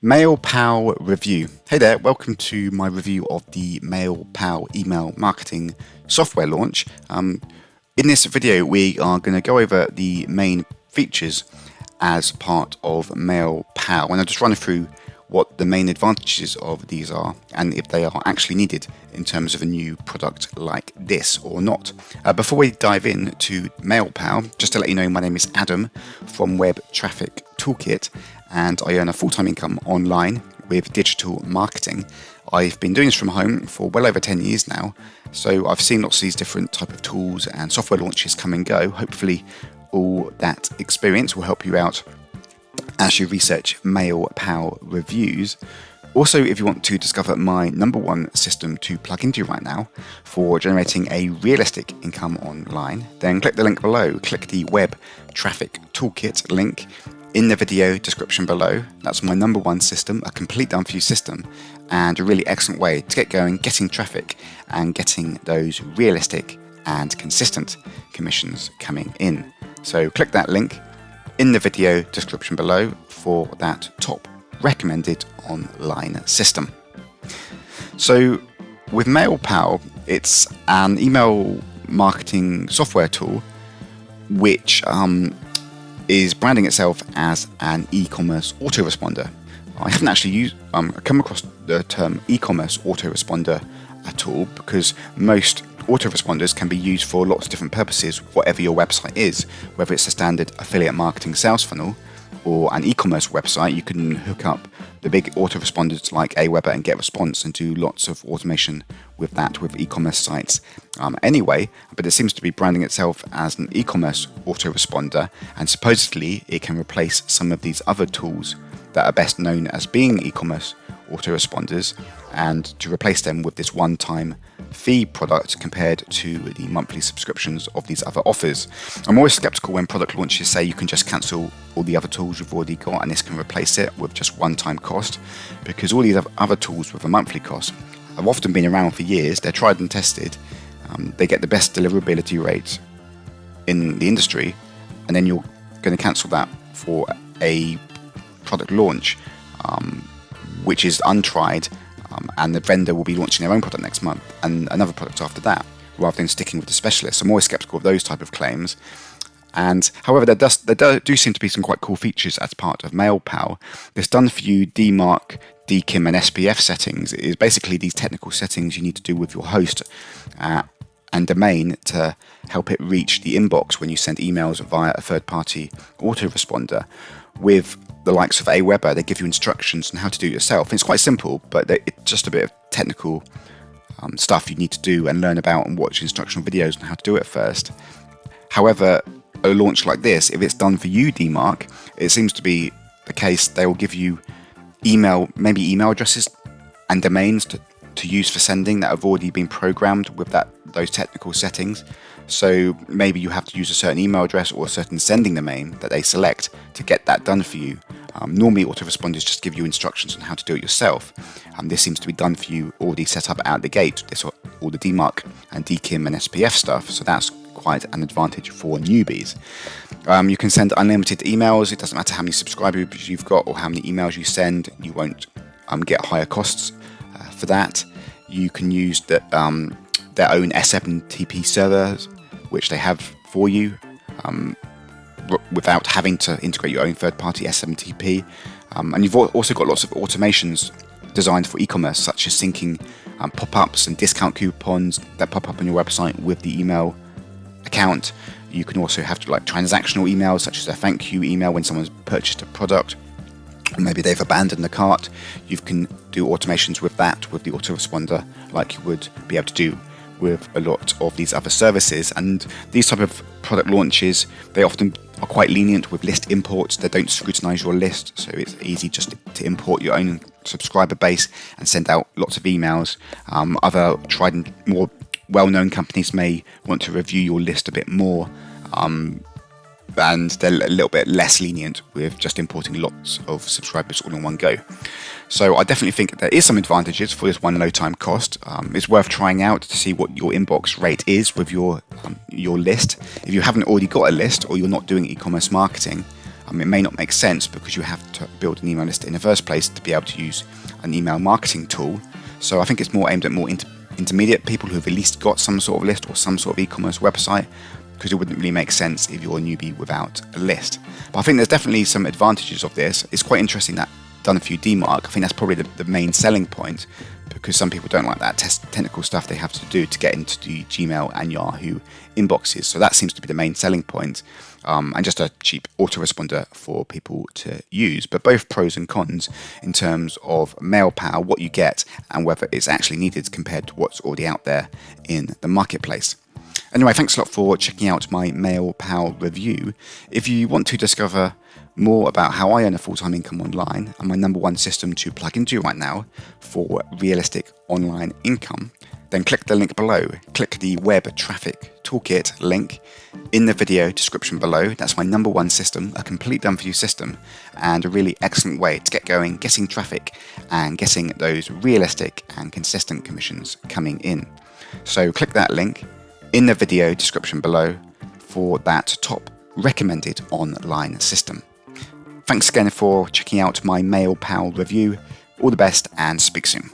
MailPal review. Hey there, welcome to my review of the MailPal email marketing software launch. In this video, we are going to go over the main features as part of MailPal, and I'll just run through what the main advantages of these are and if they are actually needed in terms of a new product like this or not. Before we dive in to MailPal, just to let you know, my name is Adam from Web Traffic Toolkit, and I earn a full-time income online with digital marketing. I've been doing this from home for well over 10 years now, so I've seen lots of these different type of tools and software launches come and go. Hopefully all that experience will help you out as you research MailPal reviews. Also, if you want to discover my #1 system to plug into right now for generating a realistic income online, then click the link below. Click the Web Traffic Toolkit link in the video description below. That's my #1 system, a complete done for you system, and a really excellent way to get going, getting traffic and getting those realistic and consistent commissions coming in. So click that link in the video description below for that top recommended online system. So with MailPal, it's an email marketing software tool which is branding itself as an e-commerce autoresponder. I haven't actually come across the term e-commerce autoresponder at all, because most autoresponders can be used for lots of different purposes, whatever your website is. Whether it's a standard affiliate marketing sales funnel or an e-commerce website, you can hook up the big autoresponders like Aweber and GetResponse and do lots of automation with that with e-commerce sites anyway. But it seems to be branding itself as an e-commerce autoresponder, and supposedly it can replace some of these other tools that are best known as being e-commerce autoresponders, and to replace them with this one-time fee product compared to the monthly subscriptions of these other offers. I'm always skeptical when product launches say you can just cancel all the other tools you've already got and this can replace it with just one-time cost, because all these other tools with a monthly cost have often been around for years. They're tried and tested. They get the best deliverability rates in the industry, and then you're going to cancel that for a product launch which is untried, and the vendor will be launching their own product next month and another product after that, rather than sticking with the specialist. I'm always skeptical of those type of claims. And however, there do seem to be some quite cool features as part of MailPal. This done for you DMARC, DKIM and SPF settings is basically these technical settings you need to do with your host and domain to help it reach the inbox when you send emails via a third-party autoresponder. With the likes of Aweber, they give you instructions on how to do it yourself. And it's quite simple, but it's just a bit of technical stuff you need to do and learn about and watch instructional videos on how to do it first. However, a launch like this, if it's done for you DMARC, it seems to be the case they will give you maybe email addresses and domains to use for sending that have already been programmed with those technical settings. So maybe you have to use a certain email address or a certain sending domain that they select to get that done for you. Normally autoresponders just give you instructions on how to do it yourself. This seems to be done for you, already set up out the gate, all the DMARC and DKIM and SPF stuff, so that's quite an advantage for newbies. You can send unlimited emails. It doesn't matter how many subscribers you've got or how many emails you send, you won't get higher costs for that. You can use their own SMTP servers, which they have for you, without having to integrate your own third-party SMTP. And you've also got lots of automations designed for e-commerce, such as syncing pop-ups and discount coupons that pop up on your website with the email account. You can also have transactional emails, such as a thank you email when someone's purchased a product, or maybe they've abandoned the cart. You can do automations with that, with the autoresponder, like you would be able to do with a lot of these other services. And these type of product launches, they often are quite lenient with list imports. They don't scrutinize your list, so it's easy just to import your own subscriber base and send out lots of emails. Other tried and more well-known companies may want to review your list a bit more, and they're a little bit less lenient with just importing lots of subscribers all in one go. So I definitely think there is some advantages for this one low time cost. It's worth trying out to see what your inbox rate is with your list. If you haven't already got a list or you're not doing e-commerce marketing, It may not make sense because you have to build an email list in the first place to be able to use an email marketing tool. So I think it's more aimed at more intermediate people who've at least got some sort of list or some sort of e-commerce website, because it wouldn't really make sense if you're a newbie without a list. But I think there's definitely some advantages of this. It's quite interesting that done a few DMARC. I think that's probably the main selling point, because some people don't like that technical stuff they have to do to get into the Gmail and Yahoo inboxes. So that seems to be the main selling point, and just a cheap autoresponder for people to use. But both pros and cons in terms of MailPal, what you get and whether it's actually needed compared to what's already out there in the marketplace. Anyway, thanks a lot for checking out my MailPal review. If you want to discover more about how I earn a full-time income online and my #1 system to plug into right now for realistic online income, then click the link below. Click the Web Traffic Toolkit link in the video description below. That's my #1 system, a complete done-for-you system, and a really excellent way to get going, getting traffic, and getting those realistic and consistent commissions coming in. So click that link in the video description below for that top recommended online system. Thanks again for checking out my MailPal review. All the best and speak soon.